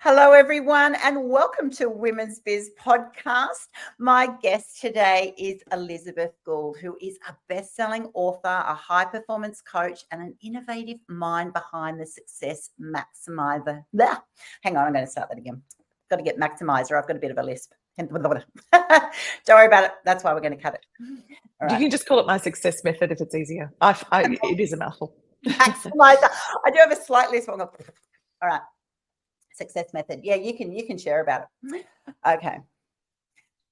Hello, everyone, and welcome to Women's Biz Podcast. My guest today is Elizabeth Gould, who is a best-selling author, a high-performance coach, and an innovative mind behind the Success Maximiser. Hang on, I'm going to start that again. Got to get Maximiser. I've got a bit of a lisp. Don't worry about it. That's why we're going to cut it. All right. You can just call it my success method if it's easier. It is a mouthful. Maximiser. I do have a slight lisp. All right. Success method. Yeah, you can share about it. Okay.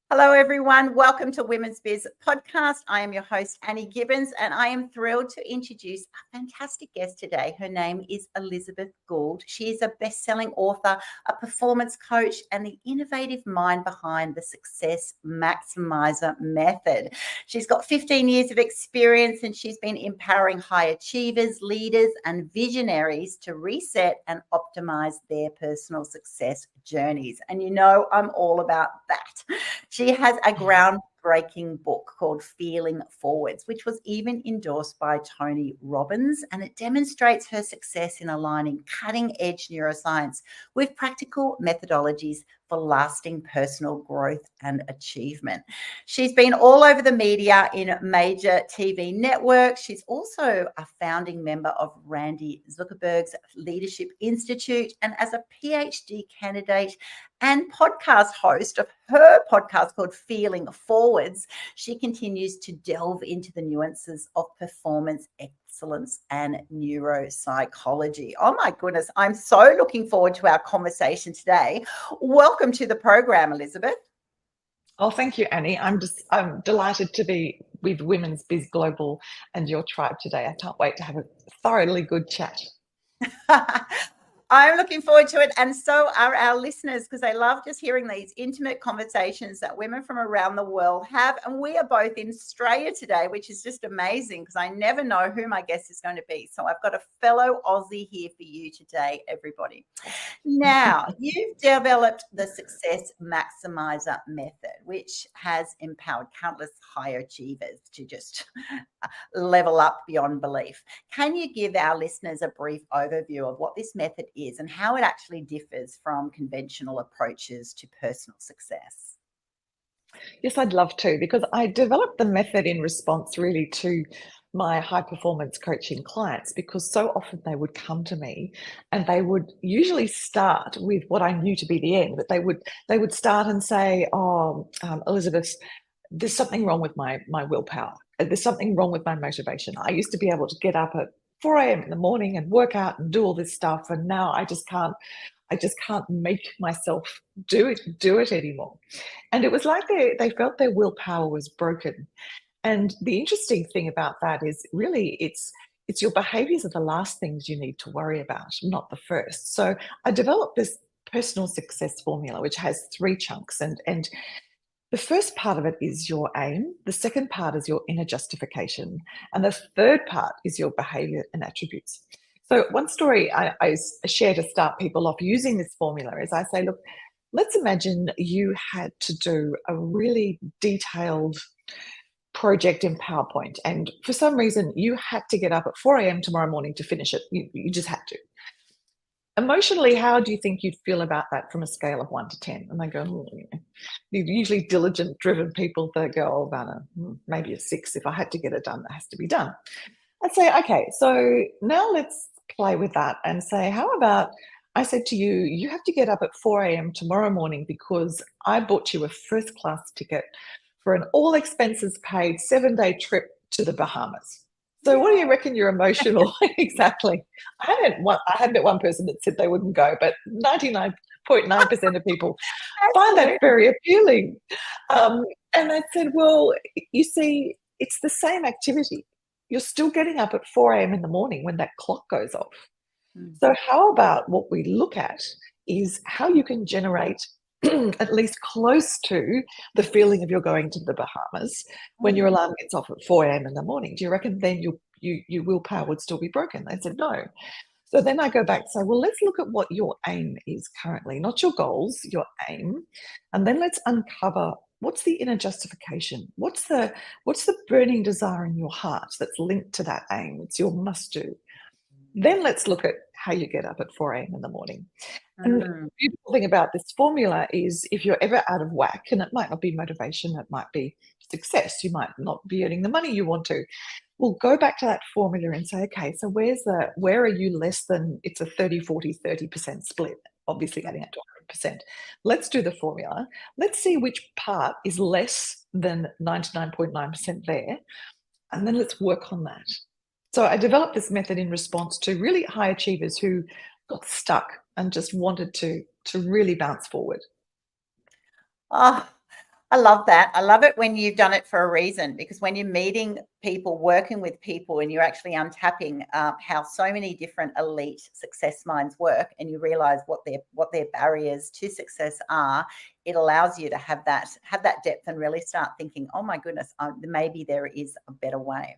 Hello, everyone. Welcome to Women's Biz Podcast. I am your host, Annie Gibbins, and I am thrilled to introduce a fantastic guest today. Her name is Elizabeth Gould. She is a best-selling author, a performance coach, and the innovative mind behind the Success Maximiser Method. She's got 15 years of experience, and she's been empowering high achievers, leaders, and visionaries to reset and optimize their personal success journeys. And you know, I'm all about that. She has a groundbreaking book called Feeling Forwards, which was even endorsed by Tony Robbins, and it demonstrates her success in aligning cutting-edge neuroscience with practical methodologies for lasting personal growth and achievement. She's been all over the media in major TV networks. She's also a founding member of Randy Zuckerberg's Leadership Institute, and as a PhD candidate and podcast host of her podcast called Feeling Forwards, she continues to delve into the nuances of performance excellence and neuropsychology. Oh my goodness, I'm so looking forward to our conversation today. Welcome to the program, Elizabeth. Oh, thank you, Annie. I'm delighted to be with Women's Biz Global and your tribe today. I can't wait to have a thoroughly good chat. I'm looking forward to it, and so are our listeners, because they love just hearing these intimate conversations that women from around the world have. And we are both in Australia today, which is just amazing because I never know who my guest is going to be. So I've got a fellow Aussie here for you today, everybody. Now, you've developed the Success Maximiser Method, which has empowered countless high achievers to just level up beyond belief. Can you give our listeners a brief overview of what this method is and how it actually differs from conventional approaches to personal success? Yes, I'd love to, because I developed the method in response really to my high performance coaching clients, because so often they would come to me and they would usually start with what I knew to be the end, but they would start and say, Elizabeth, there's something wrong with my willpower. There's something wrong with my motivation. I used to be able to get up at 4 a.m. in the morning and work out and do all this stuff, and now I just can't make myself do it anymore. And it was like they felt their willpower was broken. And the interesting thing about that is really it's your behaviors are the last things you need to worry about, not the first. So I developed this personal success formula, which has 3 chunks, and the first part of it is your aim. The second part is your inner justification. And the third part is your behavior and attributes. So one story I share to start people off using this formula is I say, look, let's imagine you had to do a really detailed project in PowerPoint. And for some reason, you had to get up at 4 a.m. tomorrow morning to finish it. You just had to. Emotionally, how do you think you'd feel about that from a scale of 1 to 10? And they go, usually diligent, driven people, they go, maybe a 6. If I had to get it done, it has to be done. I'd say, okay, so now let's play with that and say, how about I said to you, you have to get up at 4 a.m. tomorrow morning because I bought you a first-class ticket for an all expenses paid 7-day trip to the Bahamas. So what do you reckon your emotional exactly? I hadn't met one person that said they wouldn't go, but 99.9% of people find that very appealing. And I said, well, you see, it's the same activity. You're still getting up at 4 a.m. in the morning when that clock goes off. So how about what we look at is how you can generate at least close to the feeling of you're going to the Bahamas when your alarm gets off at 4 a.m. in the morning. Do you reckon then your willpower would still be broken? They said no. So then I go back and say, well, let's look at what your aim is currently, not your goals, your aim. And then let's uncover what's the inner justification. What's the burning desire in your heart that's linked to that aim? It's your must do. Then let's look at how you get up at 4 a.m. in the morning. And the beautiful thing about this formula is if you're ever out of whack, and it might not be motivation, it might be success, you might not be earning the money you want to, well, go back to that formula and say, okay, so where are you less than, it's a 30, 40, 30% split, obviously adding up to 100%. Let's do the formula. Let's see which part is less than 99.9% there. And then let's work on that. So I developed this method in response to really high achievers who got stuck and just wanted to really bounce forward. Oh, I love that. I love it when you've done it for a reason, because when you're meeting people, working with people, and you're actually untapping how so many different elite success minds work, and you realize what their barriers to success are, it allows you to have that depth and really start thinking, oh my goodness, maybe there is a better way.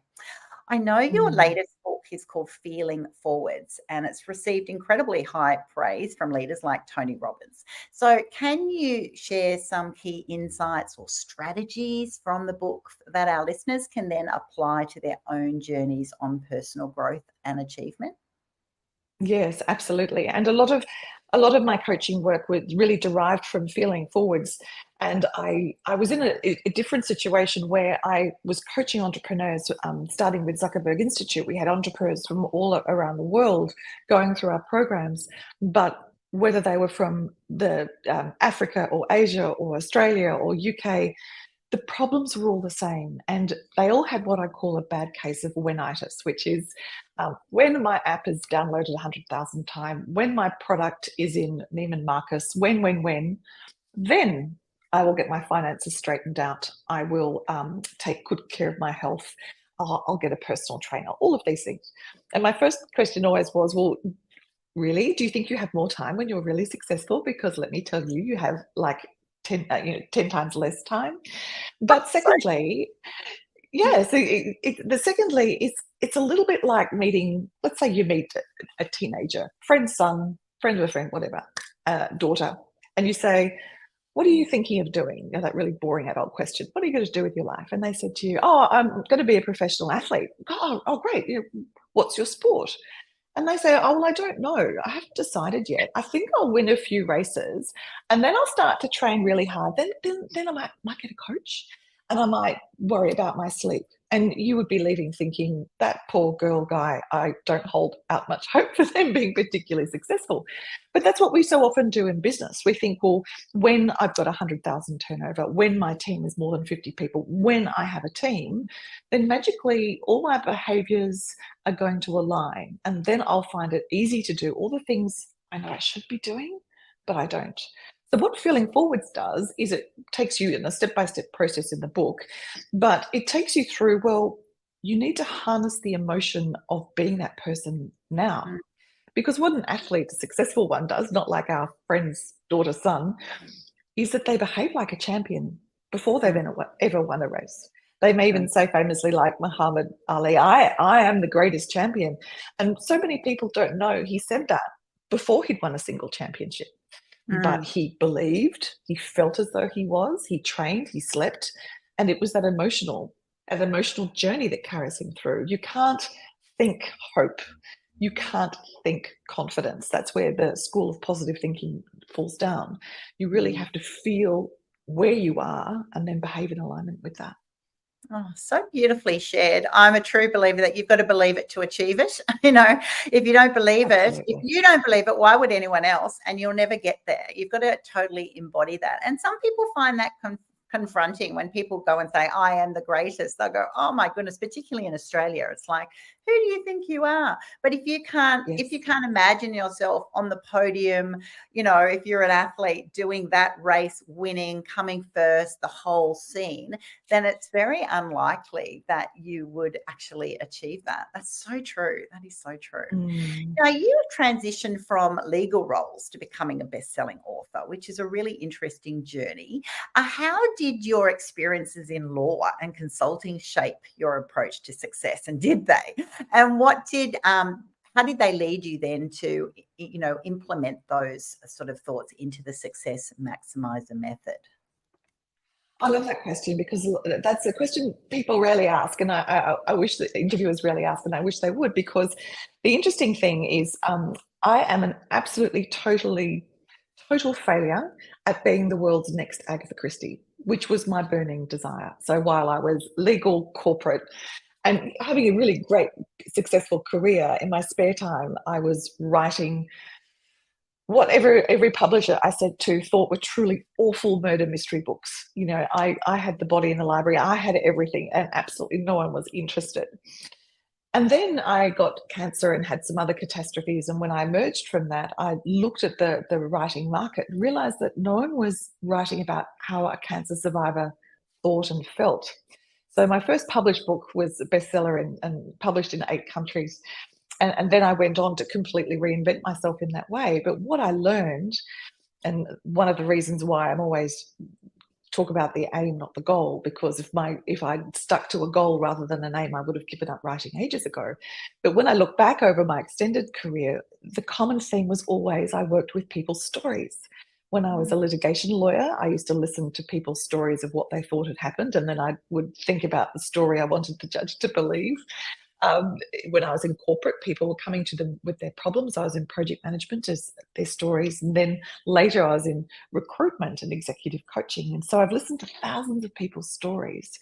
I know your latest book is called Feeling Forwards, and it's received incredibly high praise from leaders like Tony Robbins. So can you share some key insights or strategies from the book that our listeners can then apply to their own journeys on personal growth and achievement? Yes, absolutely. And a lot of my coaching work was really derived from Feeling Forwards. And I was in a different situation where I was coaching entrepreneurs, starting with Zuckerberg Institute. We had entrepreneurs from all around the world going through our programs, but whether they were from the Africa or Asia or Australia or UK, the problems were all the same, and they all had what I call a bad case of whenitis, which is when my app is downloaded 100,000 times, when my product is in Neiman Marcus, when, then I will get my finances straightened out. I will take good care of my health. I'll get a personal trainer, all of these things. And my first question always was, well, really, do you think you have more time when you're really successful? Because let me tell you, you have like 10 times less time. But secondly, yes, secondly, it's a little bit like meeting, let's say you meet a teenager, friend's son, friend of a friend, whatever, daughter, and you say, what are you thinking of doing? You know, that really boring adult question. What are you going to do with your life? And they said to you, oh, I'm going to be a professional athlete. Oh, great. You know, what's your sport? And they say, oh, well, I don't know. I haven't decided yet. I think I'll win a few races and then I'll start to train really hard. Then I might get a coach and I might worry about my sleep. And you would be leaving thinking, that poor girl guy, I don't hold out much hope for them being particularly successful. But that's what we so often do in business. We think, well, when I've got 100,000 turnover, when my team is more than 50 people, when I have a team, then magically all my behaviors are going to align. And then I'll find it easy to do all the things I know I should be doing, but I don't. So what Feeling Forwards does is it takes you in a step-by-step process in the book, but it takes you through, well, you need to harness the emotion of being that person now. Because what an athlete, a successful one, does, not like our friend's daughter's son, is that they behave like a champion before they've ever won a race. They may even say famously, like Muhammad Ali, I am the greatest champion. And so many people don't know he said that before he'd won a single championship. But he believed, he felt as though he was, he trained, he slept, and it was that emotional journey that carries him through. You can't think hope. You can't think confidence. That's where the school of positive thinking falls down. You really have to feel where you are and then behave in alignment with that. Oh, so beautifully shared. I'm a true believer that you've got to believe it to achieve it. You know, if you don't believe it, if you don't believe it, why would anyone else? And you'll never get there. You've got to totally embody that. And some people find that confronting when people go and say, I am the greatest. They'll go, oh my goodness, particularly in Australia. It's like, who do you think you are? But if you can't imagine yourself on the podium, you know, if you're an athlete doing that race, winning, coming first, the whole scene, then it's very unlikely that you would actually achieve that. That's so true. That is so true. Now, you transitioned from legal roles to becoming a best-selling author, which is a really interesting journey. How did your experiences in law and consulting shape your approach to success? And did they? And how did they lead you then to, you know, implement those sort of thoughts into the Success Maximiser Method? I love that question because that's a question people rarely ask, and I wish that interviewers rarely ask, and I wish they would, because the interesting thing is I am an absolutely, total failure at being the world's next Agatha Christie, which was my burning desire. So while I was legal, corporate, and having a really great, successful career, in my spare time, I was writing whatever every publisher I said to thought were truly awful murder mystery books. You know, I had the body in the library, I had everything, and absolutely no one was interested. And then I got cancer and had some other catastrophes. And when I emerged from that, I looked at the writing market and realized that no one was writing about how a cancer survivor thought and felt. So my first published book was a bestseller and published in 8 countries. And then I went on to completely reinvent myself in that way. But what I learned, and one of the reasons why I'm always talk about the aim, not the goal, because if I'd stuck to a goal rather than an aim, I would have given up writing ages ago. But when I look back over my extended career, the common theme was always I worked with people's stories. When I was a litigation lawyer, I used to listen to people's stories of what they thought had happened, and then I would think about the story I wanted the judge to believe. When I was in corporate, people were coming to them with their problems. I was in project management as their stories. And then later I was in recruitment and executive coaching. And so I've listened to thousands of people's stories.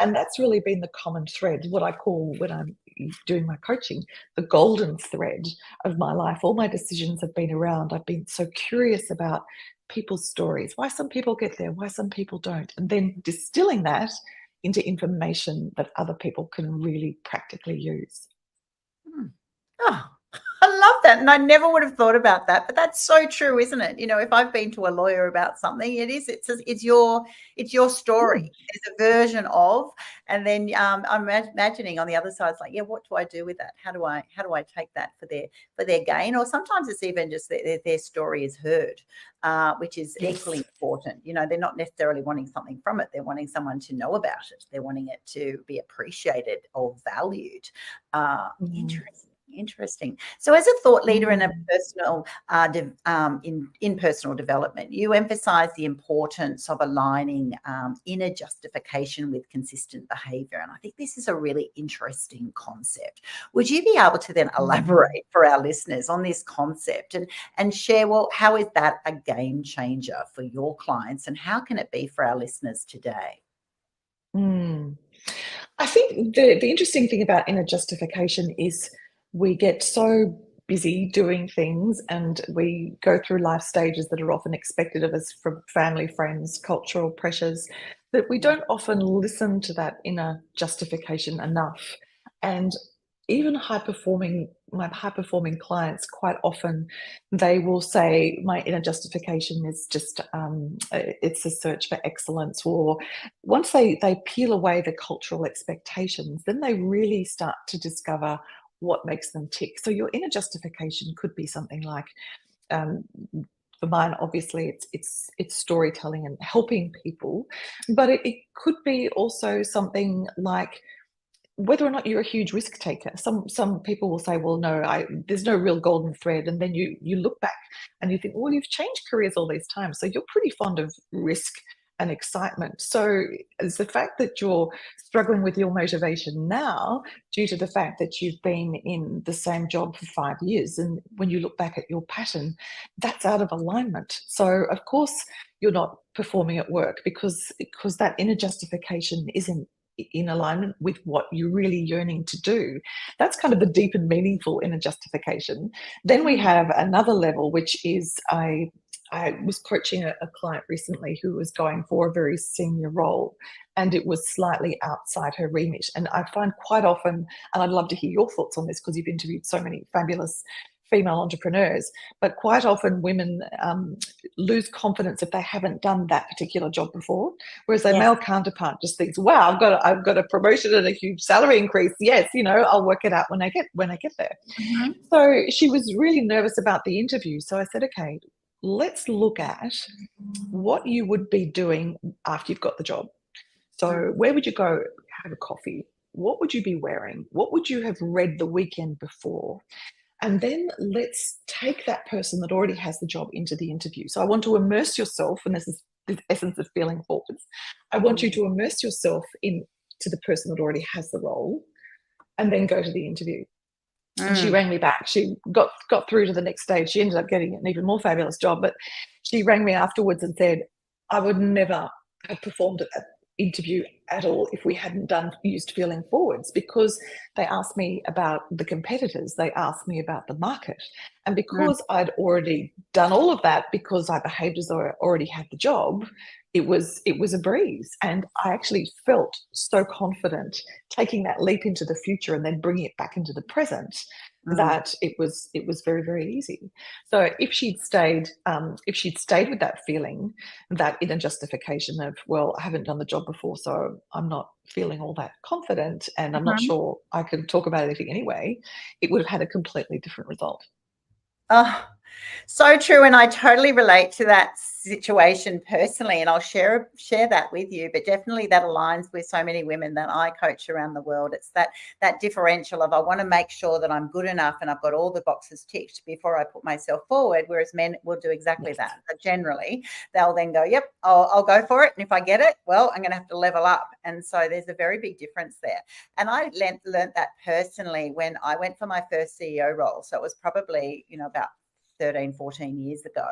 And that's really been the common thread, what I call, when I'm doing my coaching, the golden thread of my life. All my decisions have been around. I've been so curious about people's stories, why some people get there, why some people don't. And then distilling that into information that other people can really practically use. Oh, I love that. And I never would have thought about that, but that's so true, isn't it? You know, if I've been to a lawyer about something, it's your story. There's a version of, and then I'm imagining on the other side, it's like, yeah, what do I do with that? How do I take that for their gain? Or sometimes it's even just their story is heard, which is equally important. You know, they're not necessarily wanting something from it. They're wanting someone to know about it. They're wanting it to be appreciated or valued. Interesting. So, as a thought leader in a personal in personal development, you emphasize the importance of aligning inner justification with consistent behavior, and I think this is a really interesting concept. Would you be able to then elaborate for our listeners on this concept and share, well, how is that a game changer for your clients, and how can it be for our listeners today? I think the interesting thing about inner justification is we get so busy doing things and we go through life stages that are often expected of us from family, friends, cultural pressures, that we don't often listen to that inner justification enough. And even my high-performing clients, quite often they will say, my inner justification is just, it's a search for excellence. Or once they peel away the cultural expectations, then they really start to discover what makes them tick. So your inner justification could be something like, for mine, obviously, it's storytelling and helping people, but it could be also something like whether or not you're a huge risk taker. Some people will say, well, no, there's no real golden thread. And then you look back and you think, well, you've changed careers all these times, so you're pretty fond of risk and excitement. So it's the fact that you're struggling with your motivation now due to the fact that you've been in the same job for 5 years. And when you look back at your pattern, that's out of alignment. So of course you're not performing at work because that inner justification isn't in alignment with what you're really yearning to do. That's kind of the deep and meaningful inner justification. Then we have another level, which is I was coaching a client recently who was going for a very senior role, and it was slightly outside her remit. And I find quite often, and I'd love to hear your thoughts on this because you've interviewed so many fabulous female entrepreneurs, but quite often women lose confidence if they haven't done that particular job before, whereas their male counterpart just thinks, wow, I've got a promotion and a huge salary increase. Yes, I'll work it out when I get there. So she was really nervous about the interview. So I said, okay, let's look at what you would be doing after you've got the job. So where would you go have a coffee? What would you be wearing? What would you have read the weekend before? And then let's take that person that already has the job into the interview. So I want to immerse yourself, and this is the essence of feeling forwards. I want you to immerse yourself into the person that already has the role and then go to the interview. And she rang me back. She got through to the next stage. She ended up getting an even more fabulous job. But she rang me afterwards and said, I would never have performed at that interview at all if we hadn't used feeling forwards, because they asked me about the competitors. They asked me about the market. And because I'd already done all of that, because I behaved as though I already had the job, it was a breeze. And I actually felt so confident taking that leap into the future and then bringing it back into the present, that it was very, very easy. So if she'd stayed with that feeling, that inner justification of, well, I haven't done the job before, so I'm not feeling all that confident and I'm not sure I can talk about anything anyway, it would have had a completely different result. Oh, so true. And I totally relate to that situation personally, and I'll share that with you. But definitely that aligns with so many women that I coach around the world. It's that differential of, I want to make sure that I'm good enough and I've got all the boxes ticked before I put myself forward, whereas men will do exactly that. But generally, they'll then go, yep, I'll go for it. And if I get it, well, I'm going to have to level up. And so there's a very big difference there. And I learned that personally when I went for my first CEO role. So it was probably, about 13, 14 years ago.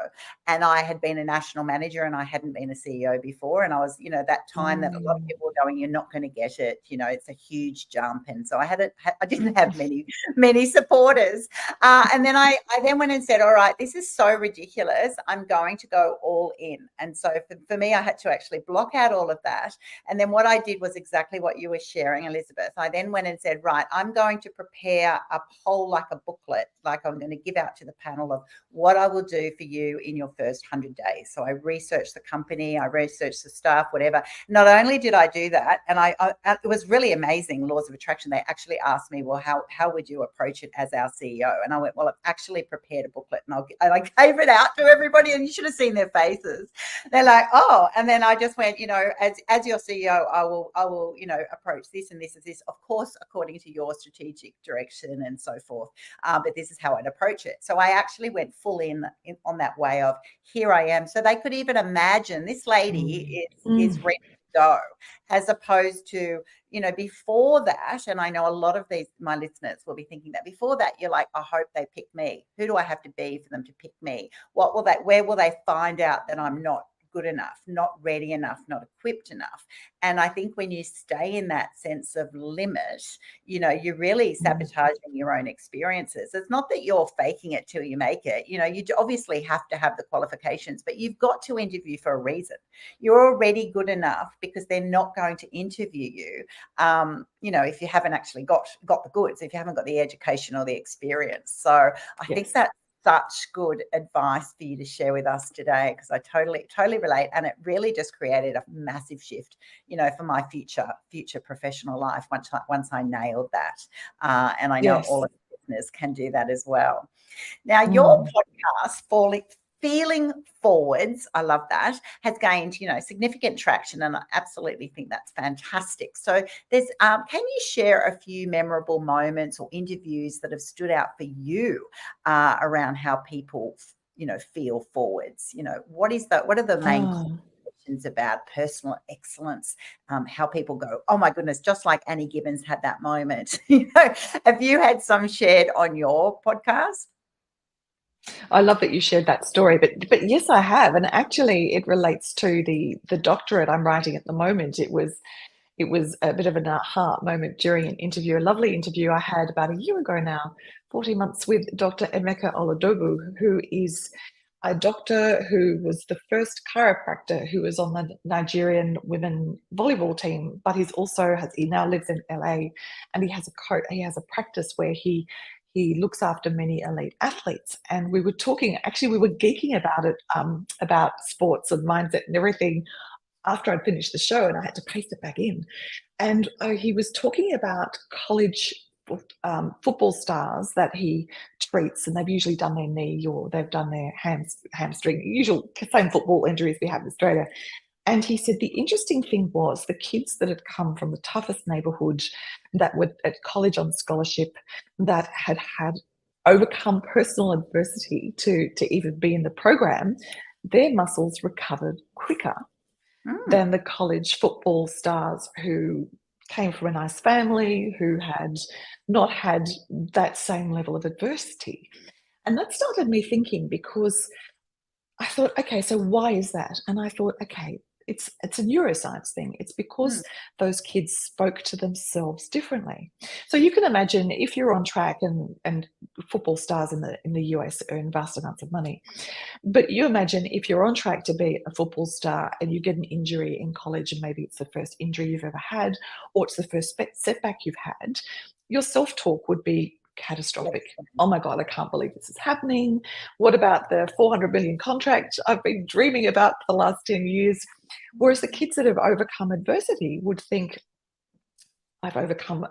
And I had been a national manager and I hadn't been a CEO before. And I was, that time that a lot of people were going, you're not going to get it. It's a huge jump. And so I didn't have many supporters. And then I then went and said, all right, this is so ridiculous. I'm going to go all in. And so for me, I had to actually block out all of that. And then what I did was exactly what you were sharing, Elizabeth. I then went and said, right, I'm going to prepare a poll, like a booklet, like I'm going to give out to the panel of what I will do for you in your first 100 days. So I researched the company, I researched the staff, whatever. Not only did I do that, and it was really amazing, laws of attraction. They actually asked me, well, how would you approach it as our CEO? And I went, well, I've actually prepared a booklet, and I gave it out to everybody, and you should have seen their faces. They're like, oh, and then I just went, as your CEO, I will, approach this and this and this, of course, according to your strategic direction and so forth. But this is how I'd approach it. So I actually went full in on that way of, here I am. So they could even imagine this lady is ready to go, as opposed to, before that. And I know a lot of my listeners will be thinking that before that, you're like, I hope they pick me. Who do I have to be for them to pick me? Where will they find out that I'm not good enough, not ready enough, not equipped enough? And I think when you stay in that sense of limit, you're really sabotaging your own experiences. It's not that you're faking it till you make it. You obviously have to have the qualifications, but you've got to interview for a reason. You're already good enough because they're not going to interview you, if you haven't actually got the goods, if you haven't got the education or the experience. So I think that such good advice for you to share with us today, because I totally relate, and it really just created a massive shift, for my future professional life once I nailed that, and I know all of the listeners can do that as well. Now, your podcast, Feeling Forwards, I love that, has gained, significant traction, and I absolutely think that's fantastic. So there's, can you share a few memorable moments or interviews that have stood out for you around how people, feel forwards? What are the main questions about personal excellence, how people go, oh my goodness, just like Annie Gibbins had that moment. Have you had some shared on your podcast? I love that you shared that story, but yes, I have, and actually, it relates to the doctorate I'm writing at the moment. It was a bit of an aha moment during an interview, a lovely interview I had about a year ago now, 14 months, with Dr. Emeka Oladobu, who is a doctor who was the first chiropractor who was on the Nigerian women volleyball team, but he now lives in LA, and he has a practice where he looks after many elite athletes. And we were geeking about it, about sports and mindset and everything, after I'd finished the show, and I had to paste it back in. And he was talking about college football stars that he treats, and they've usually done their knee or they've done their hamstring, usual same football injuries we have in Australia. And he said the interesting thing was the kids that had come from the toughest neighbourhood, that were at college on scholarship, that had overcome personal adversity to even be in the program, their muscles recovered quicker than the college football stars who came from a nice family, who had not had that same level of adversity. And that started me thinking, because I thought, okay, so why is that? And I thought, okay, it's a neuroscience thing. It's because those kids spoke to themselves differently. So you can imagine, if you're on track, and football stars in the US earn vast amounts of money, but you imagine if you're on track to be a football star and you get an injury in college, and maybe it's the first injury you've ever had, or it's the first setback you've had, your self-talk would be catastrophic. Oh my God, I can't believe this is happening. What about the 400 million contract I've been dreaming about for the last 10 years? Whereas the kids that have overcome adversity would think, I've overcome,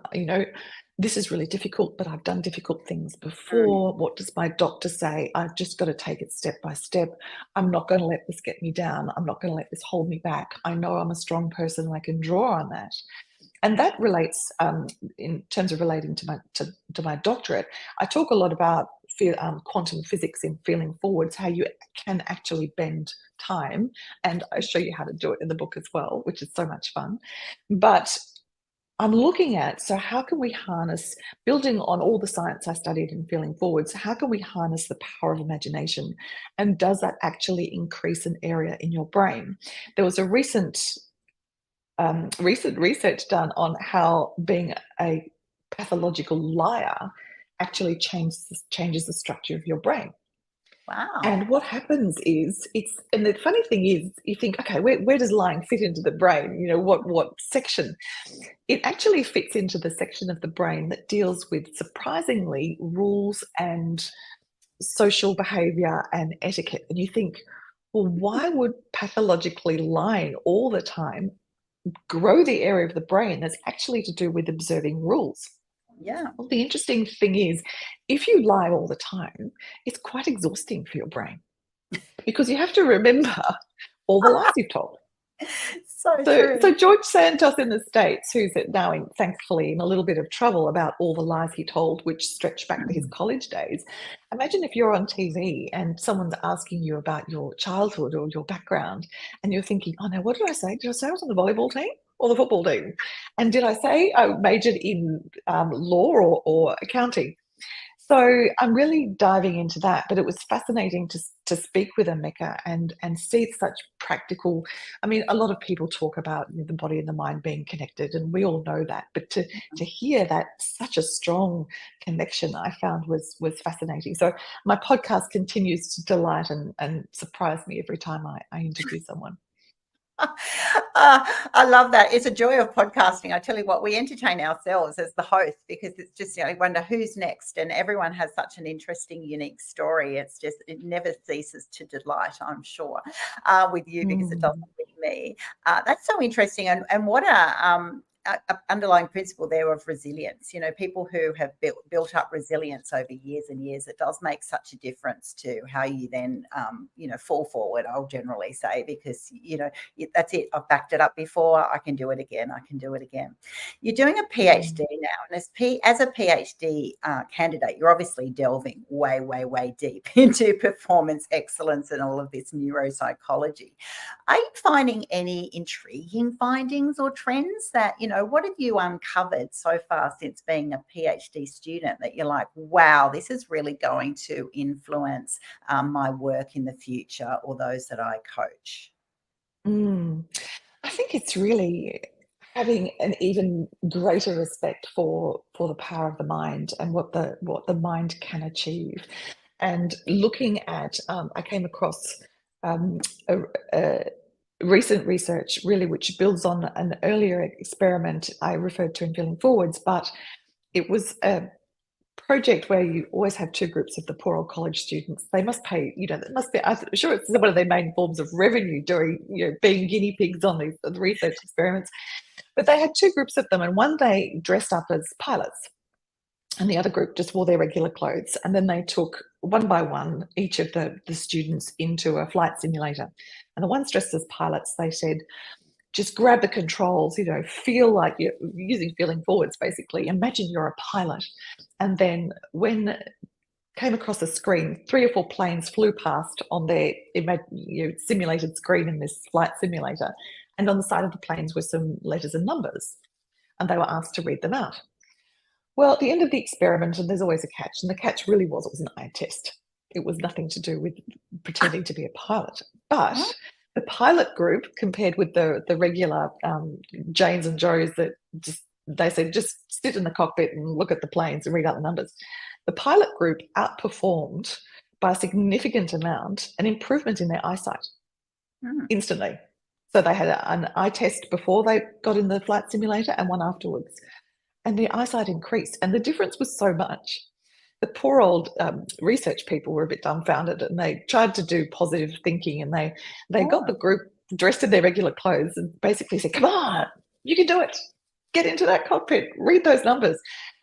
this is really difficult, but I've done difficult things before. What does my doctor say? I've just got to take it step by step. I'm not going to let this get me down. I'm not going to let this hold me back. I know I'm a strong person and I can draw on that. And that relates, in terms of relating to my doctorate. I talk a lot about quantum physics in Feeling Forwards, how you can actually bend time. And I show you how to do it in the book as well, which is so much fun. But I'm looking at, so how can we harness, building on all the science I studied in Feeling Forwards, how can we harness the power of imagination? And does that actually increase an area in your brain? There was a recent research done on how being a pathological liar actually changes the structure of your brain. Wow. And what happens is, and the funny thing is, you think, okay, where does lying fit into the brain? What section? It actually fits into the section of the brain that deals with, surprisingly, rules and social behavior and etiquette. And you think, well, why would pathologically lying all the time grow the area of the brain that's actually to do with observing rules? Yeah. Well, the interesting thing is, if you lie all the time, it's quite exhausting for your brain, because you have to remember all the lies you've told. So true. So George Santos in the States, who's now thankfully in a little bit of trouble about all the lies he told, which stretch back to his college days. Imagine if you're on TV and someone's asking you about your childhood or your background, and you're thinking, oh no, what did I say? Did I say I was on the volleyball team or the football team? And did I say I majored in law or accounting? So I'm really diving into that, but it was fascinating to speak with Emeka and see such practical. I mean, a lot of people talk about the body and the mind being connected, and we all know that. But to hear that such a strong connection, I found was fascinating. So my podcast continues to delight and surprise me every time I interview someone. I love that. It's a joy of podcasting. I tell you what, we entertain ourselves as the host, because it's just, I wonder who's next, and everyone has such an interesting, unique story. It's just, it never ceases to delight, I'm sure, with you, because it doesn't with me. That's so interesting. And what a underlying principle there of resilience. People who have built up resilience over years and years, it does make such a difference to how you then, fall forward, I'll generally say, because, that's it. I've backed it up before. I can do it again. I can do it again. You're doing a PhD now. And as a PhD candidate, you're obviously delving way, way, way deep into performance excellence and all of this neuropsychology. Are you finding any intriguing findings or trends that, what have you uncovered so far since being a PhD student that you're like, wow, this is really going to influence my work in the future or those that I coach? I think it's really having an even greater respect for the power of the mind and what the mind can achieve, and looking at I came across a recent research, really, which builds on an earlier experiment I referred to in Feeling Forwards, but it was a project where you always have two groups of the poor old college students. They must pay, that must be, I'm sure it's one of their main forms of revenue, doing, being guinea pigs on these research experiments. But they had two groups of them, and one day dressed up as pilots, and the other group just wore their regular clothes. And then they took one by one each of the students into a flight simulator. And the ones dressed as pilots, they said, just grab the controls, feel like you're using Feeling Forwards, basically. Imagine you're a pilot. And then when came across a screen, 3 or 4 planes flew past on their simulated screen in this flight simulator. And on the side of the planes were some letters and numbers. and they were asked to read them out. Well, at the end of the experiment, and there's always a catch, and the catch really was, it was an eye test. It was nothing to do with pretending to be a pilot. But the pilot group, compared with the regular Janes and Joes that they said, just sit in the cockpit and look at the planes and read out the numbers. The pilot group outperformed by a significant amount an improvement in their eyesight instantly. So they had an eye test before they got in the flight simulator and one afterwards. And their eyesight increased. And the difference was so much. The poor old research people were a bit dumbfounded, and they tried to do positive thinking, and they got the group dressed in their regular clothes and basically said, come on, you can do it. Get into that cockpit, read those numbers.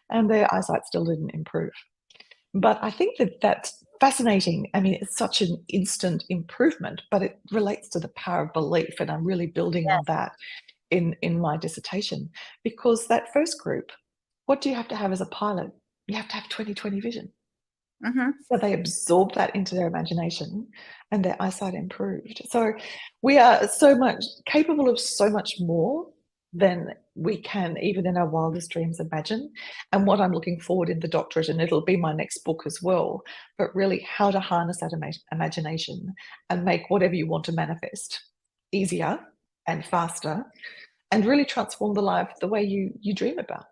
And their eyesight still didn't improve. But I think that's fascinating. I mean, it's such an instant improvement, but it relates to the power of belief. And I'm really building on that in my dissertation, because that first group, what do you have to have as a pilot? You have to have 20/20 vision. So they absorbed that into their imagination and their eyesight improved. So we are so much capable of so much more than we can even in our wildest dreams imagine. And what I'm looking forward in the doctorate, and it'll be my next book as well, but really how to harness that imagination and make whatever you want to manifest easier and faster, and really transform the life the way you dream about.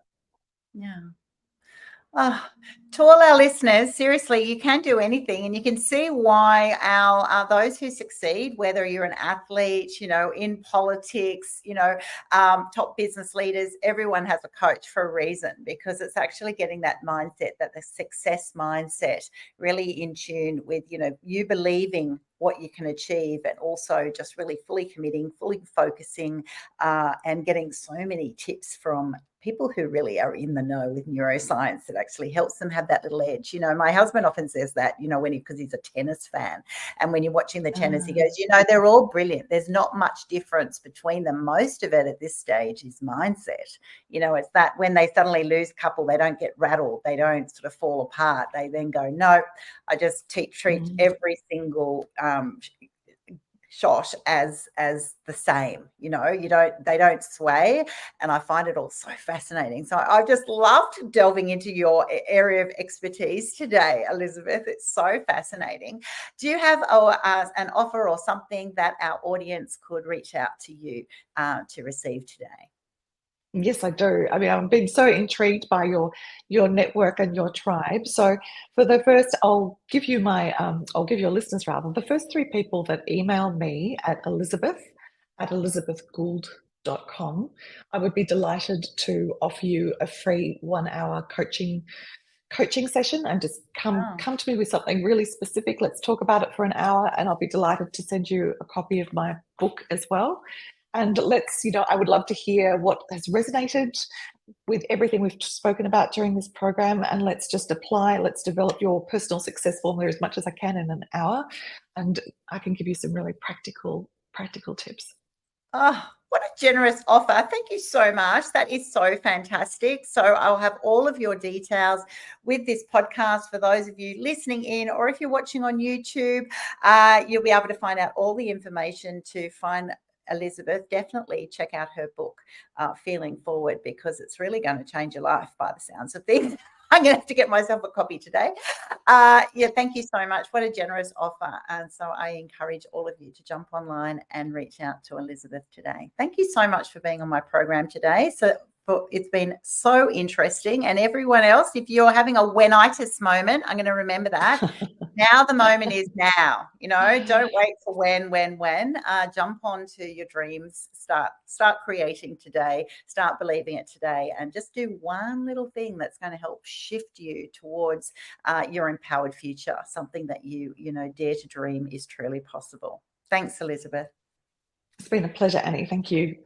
To all our listeners, seriously, you can do anything, and you can see why those who succeed, whether you're an athlete, in politics, top business leaders, everyone has a coach for a reason, because it's actually getting that mindset, that the success mindset, really in tune with, you believing what you can achieve, and also just really fully committing, fully focusing, and getting so many tips from people who really are in the know with neuroscience that actually helps them have that little edge. My husband often says that, because he's a tennis fan. And when you're watching the tennis, he goes, they're all brilliant. There's not much difference between them. Most of it at this stage is mindset. It's that when they suddenly lose couple, they don't get rattled. They don't sort of fall apart. They then go, no, I just treat every single shot as the same. They don't sway. And I find it all so fascinating. So I've just loved delving into your area of expertise today, Elizabeth. It's so fascinating. Do you have an offer or something that our audience could reach out to you to receive today? Yes, I do. I mean, I've been so intrigued by your network and your tribe. So for the first, I'll give your listeners rather, the first 3 people that email me at elizabeth@elizabethgould.com, I would be delighted to offer you a free 1-hour coaching session, and just come to me with something really specific. Let's talk about it for an hour, and I'll be delighted to send you a copy of my book as well. And I would love to hear what has resonated with everything we've spoken about during this program, and let's just let's develop your personal success formula as much as I can in an hour, and I can give you some really practical tips. Oh, what a generous offer. Thank you so much. That is so fantastic. So I'll have all of your details with this podcast for those of you listening in, or if you're watching on YouTube, you'll be able to find out all the information to find Elizabeth. Definitely check out her book, Feeling Forward, because it's really going to change your life by the sounds of things. I'm going to have to get myself a copy today. Thank you so much. What a generous offer. And so I encourage all of you to jump online and reach out to Elizabeth today. Thank you so much for being on my program today. It's been so interesting. And everyone else, if you're having a whenitis moment, I'm going to remember that. Now the moment is now. Don't wait for when. Jump onto your dreams. Start creating today. Start believing it today, and just do one little thing that's going to help shift you towards your empowered future. Something that you dare to dream is truly possible. Thanks, Elizabeth. It's been a pleasure, Annie. Thank you.